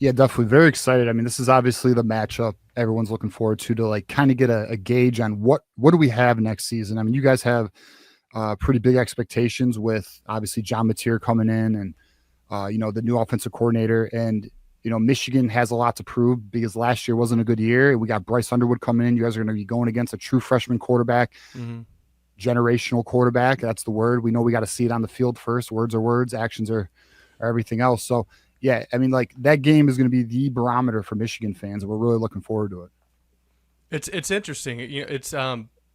Yeah, definitely very excited. I mean, this is obviously the matchup everyone's looking forward to like kind of get a gauge on what do we have next season. I mean, you guys have pretty big expectations with obviously John Mateer coming in and the new offensive coordinator. And Michigan has a lot to prove because last year wasn't a good year. We got Bryce Underwood coming in. You guys are going to be going against a true freshman quarterback, generational quarterback. That's the word. We know we got to see it on the field first. Words are words, actions are everything else. So yeah, I mean, like that game is going to be the barometer for Michigan fans, and we're really looking forward to it. It's interesting. If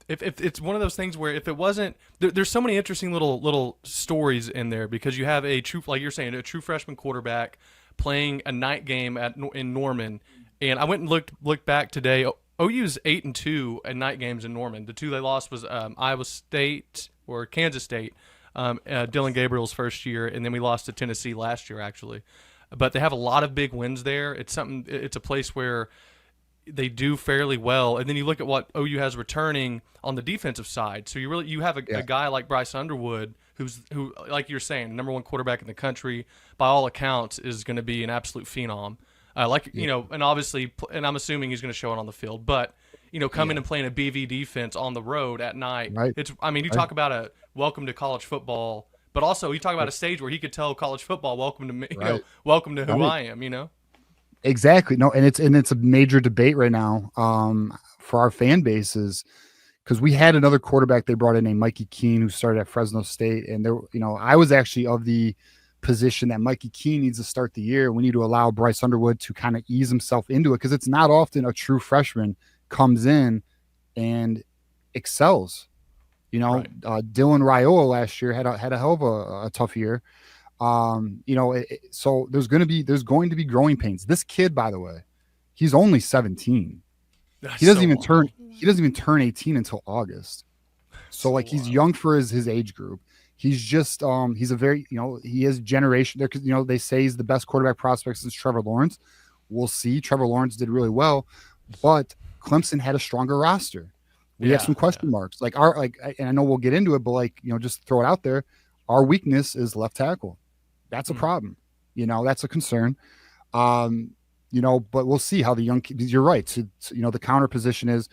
it's one of those things where if it wasn't there's so many interesting little stories in there because you have a true, like you're saying, a true freshman quarterback playing a night game in Norman, and I went and looked back today. OU's 8-2 at night games in Norman. The two they lost was Iowa State or Kansas State, Dylan Gabriel's first year, and then we lost to Tennessee last year actually. But they have a lot of big wins there. It's a place where they do fairly well. And then you look at what OU has returning on the defensive side. So you have a guy like Bryce Underwood who like you're saying, number one quarterback in the country, by all accounts is going to be an absolute phenom. And obviously, and I'm assuming he's going to show it on the field, but coming and playing a BV defense on the road at night. Right. You talk about a welcome to college football. But also, you talk about a stage where he could tell college football, "Welcome to me, welcome to who I am." Exactly. No, and it's a major debate right now for our fan bases because we had another quarterback they brought in named Mikey Keene who started at Fresno State, and I was actually of the position that Mikey Keene needs to start the year. We need to allow Bryce Underwood to kind of ease himself into it because it's not often a true freshman comes in and excels. Dylan Raiola last year had a hell of a tough year. So there's going to be growing pains. This kid, by the way, he's only 17. He doesn't even turn 18 until August. So like he's young for his age group. He's just he's a very he is generation there. They say he's the best quarterback prospect since Trevor Lawrence. We'll see. Trevor Lawrence did really well, but Clemson had a stronger roster. We have some question marks. And I know we'll get into it, but just throw it out there. Our weakness is left tackle. That's a problem. That's a concern. But we'll see how the young kid. You're right. So, the counter position is,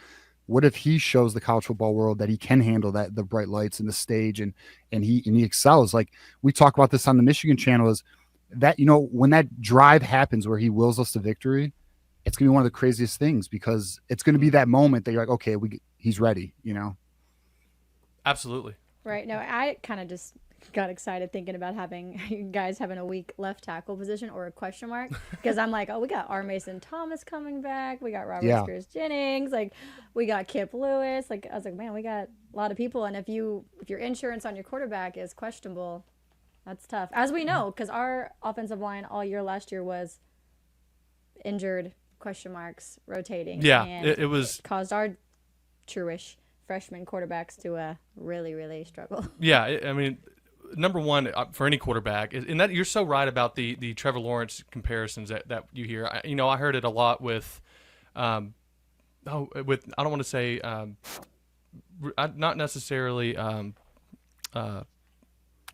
what if he shows the college football world that he can handle the bright lights and the stage, and he excels. Like we talk about this on the Michigan channel, is that when that drive happens where he wills us to victory, it's gonna be one of the craziest things because it's gonna be that moment that you're like, okay, he's ready. Absolutely. Right. No, I kind of just got excited thinking about having you guys having a weak left tackle position or a question mark because I'm like, oh, we got R. Mason Thomas coming back, we got Robert Spears Jennings, like we got Kip Lewis. Like I was like, man, we got a lot of people, and if your insurance on your quarterback is questionable, that's tough, as we know, because our offensive line all year last year was injured, question marks, rotating. It was caused our truish freshman quarterbacks to really, really struggle. Number one for any quarterback, and that you're so right about the Trevor Lawrence comparisons that you hear. I heard it a lot with, I don't want to say, not necessarily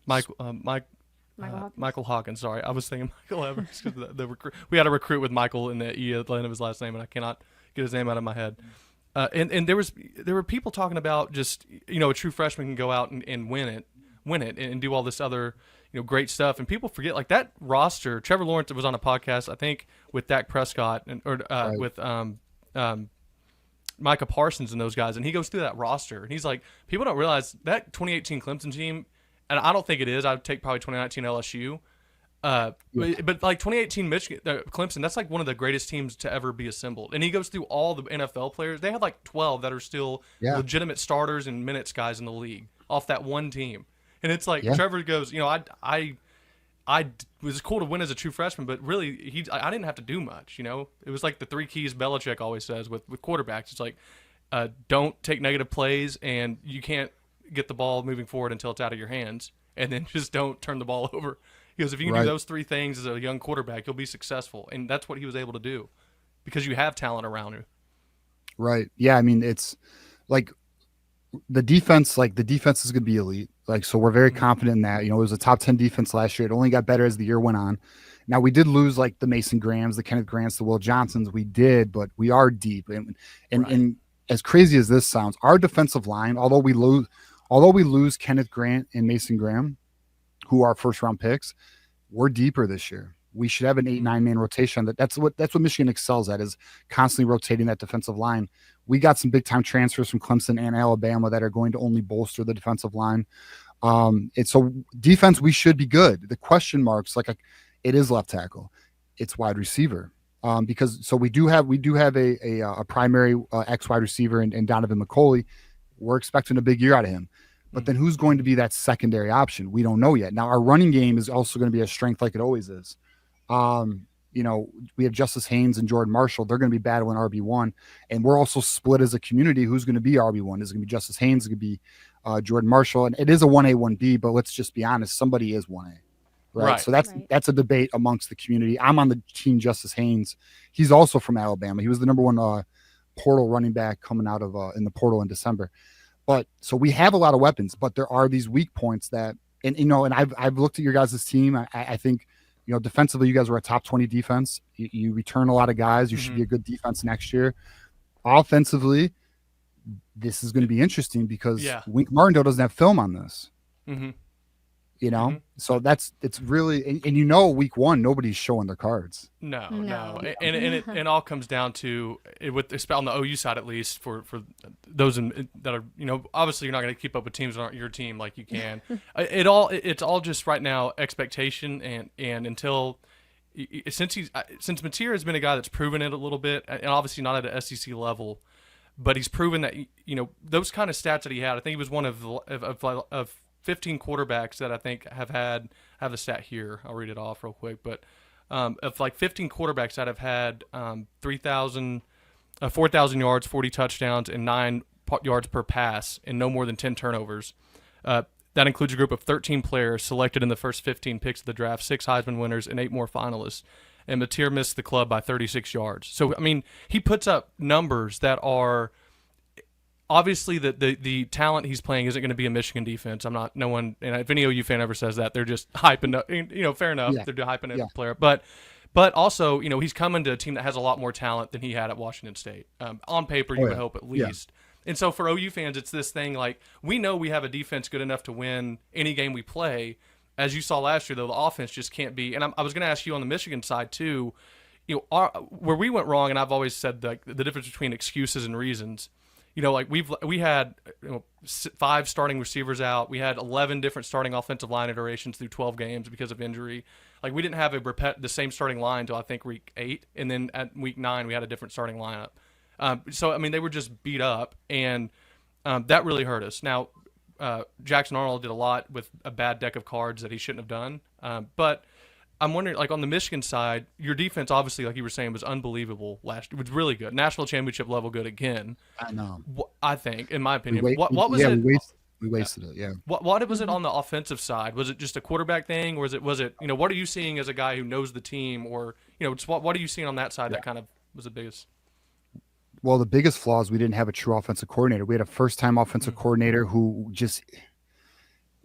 Michael Hawkins. Sorry, I was thinking Michael Evers because we had a recruit with Michael in the E at the end of his last name, and I cannot get his name out of my head. And there were people talking about just a true freshman can go out and win it and do all this other great stuff, and people forget like that roster. Trevor Lawrence was on a podcast I think with Dak Prescott with Micah Parsons and those guys, and he goes through that roster and he's like, people don't realize that 2018 Clemson team, and I don't think it is. I'd take probably 2019 LSU. But like 2018 Michigan, Clemson, that's like one of the greatest teams to ever be assembled. And he goes through all the NFL players. They had like 12 that are still legitimate starters and minutes guys in the league off that one team. And it's like Trevor goes, I was cool to win as a true freshman, but really I didn't have to do much. It was like the three keys Belichick always says with quarterbacks. It's like don't take negative plays, and you can't get the ball moving forward until it's out of your hands, and then just don't turn the ball over. He goes, if you can do those three things as a young quarterback, you'll be successful. And that's what he was able to do because you have talent around you. Right. Yeah. I mean, it's like the defense is going to be elite. So we're very confident in that. It was a top 10 defense last year. It only got better as the year went on. Now we did lose like the Mason Grahams, the Kenneth Grants, the Will Johnsons. We did, but we are deep. And as crazy as this sounds, our defensive line, although we lose Kenneth Grant and Mason Graham, who are first round picks, we're deeper this year. We should have an 8-9 man rotation. That's what Michigan excels at, is constantly rotating that defensive line. We got some big time transfers from Clemson and Alabama that are going to only bolster the defensive line. And so defense, we should be good. The question marks, it is left tackle, it's wide receiver. Because we do have a primary X wide receiver in Donovan McCulley. We're expecting a big year out of him. But then who's going to be that secondary option? We don't know yet. Now, our running game is also going to be a strength like it always is. We have Justice Haynes and Jordan Marshall. They're going to be battling RB1. And we're also split as a community. Who's going to be RB1? Is it going to be Justice Haynes? Is it going to be Jordan Marshall? And it is a 1A, 1B, but let's just be honest. Somebody is 1A. Right. So that's a debate amongst the community. I'm on the team Justice Haynes. He's also from Alabama. He was the number one portal running back coming out of in the portal in December. But so we have a lot of weapons, but there are these weak points and I've looked at your guys' team. I think, defensively, you guys are a top 20 defense. You return a lot of guys. You should be a good defense next year. Offensively, this is going to be interesting because Wink Martindale doesn't have film on this. Mm-hmm. So it's really, and week one, nobody's showing their cards. No. And it all comes down to it, on the OU side, at least for those that are, obviously you're not going to keep up with teams that aren't your team like you can. It's all just right now expectation and until since Mateer has been a guy that's proven it a little bit, and obviously not at an SEC level, but he's proven that, those kind of stats that he had. I think he was one of 15 quarterbacks that I think have a stat here. I'll read it off real quick, but of 15 quarterbacks that have had 4,000 yards, 40 touchdowns, and 9 yards per pass, and no more than 10 turnovers. That includes a group of 13 players selected in the first 15 picks of the draft, 6 Heisman winners, and 8 more finalists. And Mateer missed the club by 36 yards. So, he puts up numbers that are – obviously, the talent he's playing isn't going to be a Michigan defense. And if any OU fan ever says that, they're just hyping up. Fair enough. Yeah. They're hyping up the player. But also, he's coming to a team that has a lot more talent than he had at Washington State. On paper, you would hope at least. Yeah. And so for OU fans, it's this thing we know we have a defense good enough to win any game we play. As you saw last year, though, the offense just can't be. And I was going to ask you on the Michigan side, too, where we went wrong, and I've always said the difference between excuses and reasons. We had 5 starting receivers out. We had 11 different starting offensive line iterations through 12 games because of injury. We didn't have the same starting line until I think week 8, and then at week 9 we had a different starting lineup. They were just beat up, and that really hurt us. Now, Jackson Arnold did a lot with a bad deck of cards that he shouldn't have done, but I'm wondering, on the Michigan side, your defense, obviously, like you were saying, was unbelievable last year. It was really good. National championship level good again. I know. I think, in my opinion. What was it? We wasted it, yeah. What was it on the offensive side? Was it just a quarterback thing, or was it what are you seeing as a guy who knows the team, or, just what are you seeing on that side that kind of was the biggest? Well, the biggest flaw is we didn't have a true offensive coordinator. We had a first-time offensive coordinator who just –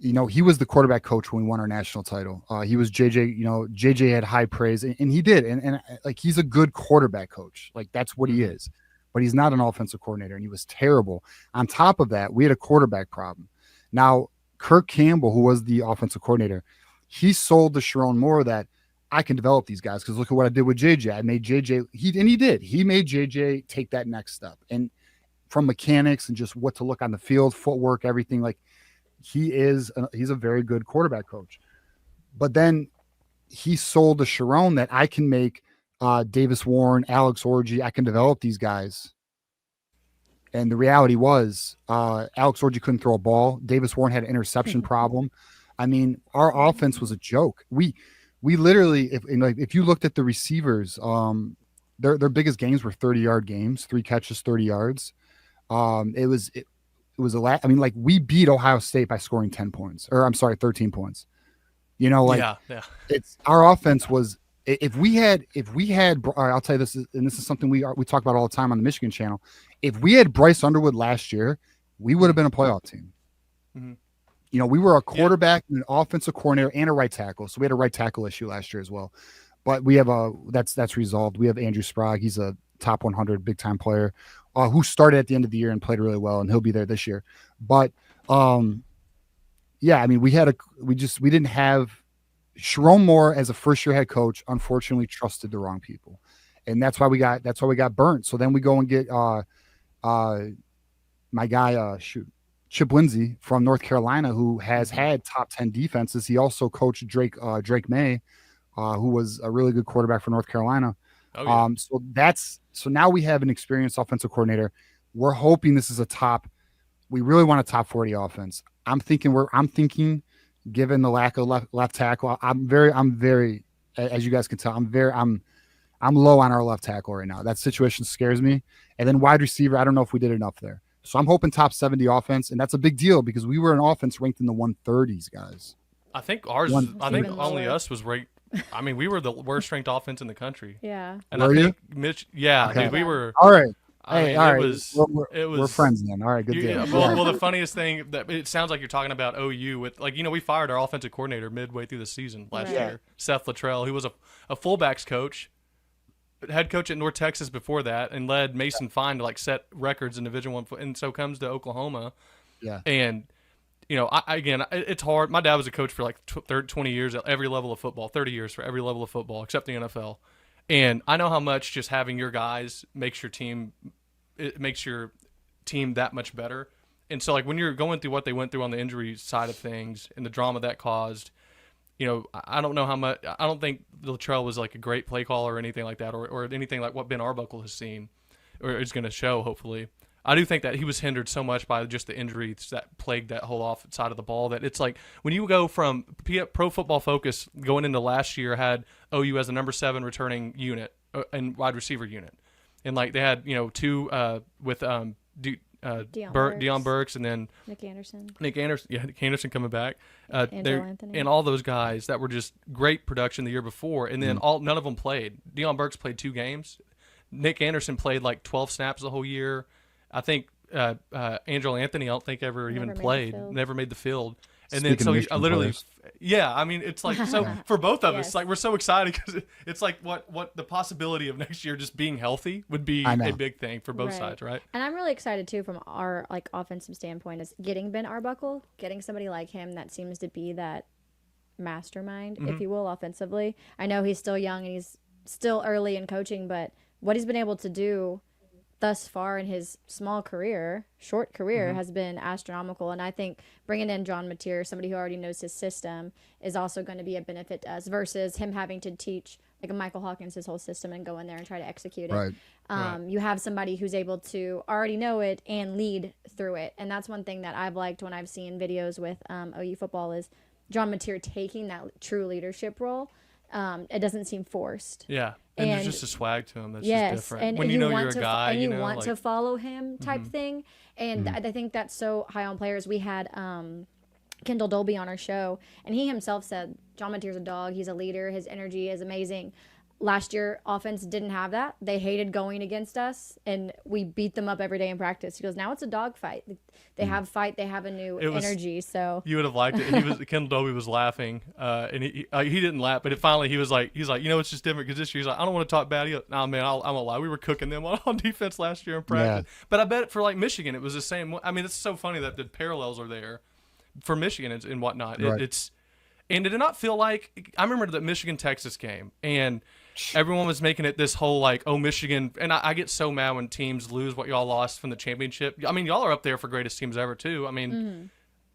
he was the quarterback coach when we won our national title. He was JJ. JJ had high praise, and he did. And he's a good quarterback coach. That's what he is. But he's not an offensive coordinator, and he was terrible. On top of that, we had a quarterback problem. Now, Kirk Campbell, who was the offensive coordinator, he sold to Sharon Moore that I can develop these guys because look at what I did with JJ. I made JJ. He did. He made JJ take that next step, and from mechanics and just what to look on the field, footwork, everything he's a very good quarterback coach. But then he sold to Sharon that I can make Davis Warren, Alex Orji, I can develop these guys. And the reality was Alex Orji couldn't throw a ball. Davis Warren had an interception problem. Our offense was a joke. We literally, if you looked at the receivers, their biggest games were 30-yard games, 3 catches, 30 yards. It was we beat Ohio State by scoring 13 points. It's our offense was, if we had, I'll tell you this, and this is something we talk about all the time on the Michigan channel. If we had Bryce Underwood last year, we would have been a playoff team. Mm-hmm. We were a quarterback, and an offensive coordinator, and a right tackle. So we had a right tackle issue last year as well. but we have that's resolved. We have Andrew Sprague. He's a top 100 big time player who started at the end of the year and played really well, and he'll be there this year. But yeah, I mean, we didn't have Sharon Moore as a first year head coach. Unfortunately, trusted the wrong people, and that's why we got burnt. So then we go and get my guy Chip Lindsey from North Carolina, who has had top 10 defenses. He also coached Drake May, who was a really good quarterback for North Carolina. Oh, yeah. So now we have an experienced offensive coordinator. We're hoping this is we really want a top 40 offense. I'm thinking given the lack of left tackle, I'm very, as you guys can tell, I'm low on our left tackle right now. That situation scares me. And then wide receiver, I don't know if we did enough there. So I'm hoping top 70 offense, and that's a big deal because we were an offense ranked in the 130s, guys. I think only us was ranked. I mean, we were the worst ranked offense in the country. Yeah. And were I you? think Mitch, yeah, Okay. dude, we were. All right. I mean, all it right. was. We're friends then. All right, good deal. Well, the funniest thing that it sounds like you're talking about OU with we fired our offensive coordinator midway through the season last Right. year, Seth Luttrell, who was a fullbacks coach, head coach at North Texas before that, and led Mason Fine to set records in Division I, and so comes to Oklahoma. Yeah. And it's hard. My dad was a coach for 20 years at every level of football, 30 years for every level of football except the NFL. And I know how much just having your guys makes your team that much better. And so when you're going through what they went through on the injury side of things and the drama that caused, I don't know how much. I don't think Luttrell was a great play caller or anything like that, or anything like what Ben Arbuckle has seen or is going to show. Hopefully, I do think that he was hindered so much by just the injuries that plagued that whole off side of the ball that it's when you go from Pro Football Focus going into last year had OU as the number 7 returning unit and wide receiver unit, and they had two with Deion Burks and then Nick Anderson. Yeah, Nick Anderson coming back. Anthony. And all those guys that were just great production the year before, and then none of them played. Deion Burks played 2 games. Nick Anderson played 12 snaps the whole year. I think Angelo Anthony, I don't think ever even played. Never made the field. And Speaking then of I literally, players. yeah. I mean, it's so for both of us, Yes. we're so excited because it's what the possibility of next year just being healthy would be a big thing for both sides, right? And I'm really excited too from our offensive standpoint is getting Ben Arbuckle, getting somebody like him that seems to be that mastermind, if you will, offensively. I know he's still young and he's still early in coaching, but what he's been able to do thus far in his short career, has been astronomical. And I think bringing in John Mateer, somebody who already knows his system, is also going to be a benefit to us versus him having to teach a Michael Hawkins his whole system and go in there and try to execute it. Right. You have somebody who's able to already know it and lead through it. And that's one thing that I've liked when I've seen videos with OU football is John Mateer taking that true leadership role. It doesn't seem forced. Yeah. And there's just a swag to him that's yes, just different. And when you know want you're a to, guy, and you want to follow him type thing. And I think that's so high on players. We had Kendall Dolby on our show, and he himself said John Mateer's a dog. He's a leader. His energy is amazing. Last year, offense didn't have that. They hated going against us, and we beat them up every day in practice. He goes, now it's a dog fight. They have fight. They have a new energy. So you would have liked it. Kendall Dolby was laughing, and he didn't laugh, but finally he's like, it's just different because this year he's like, I don't want to talk bad. He goes, nah, man, I'm gonna lie. We were cooking them on defense last year in practice. Yeah. But I bet for Michigan, it was the same. I mean, it's so funny that the parallels are there for Michigan and whatnot. Right. And did it not feel like I remember the Michigan-Texas game and everyone was making it this whole Michigan, and I get so mad when teams lose what y'all lost from the championship. I mean, y'all are up there for greatest teams ever too. I mean,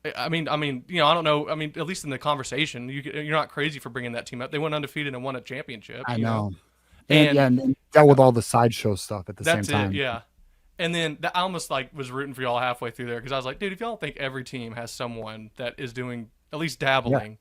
I don't know. I mean, at least in the conversation, you're not crazy for bringing that team up. They went undefeated and won a championship. I know. And dealt with all the sideshow stuff at the same time. That's it, yeah. And then I almost was rooting for y'all halfway through there because I was like, dude, if y'all think every team has someone that is doing at least dabbling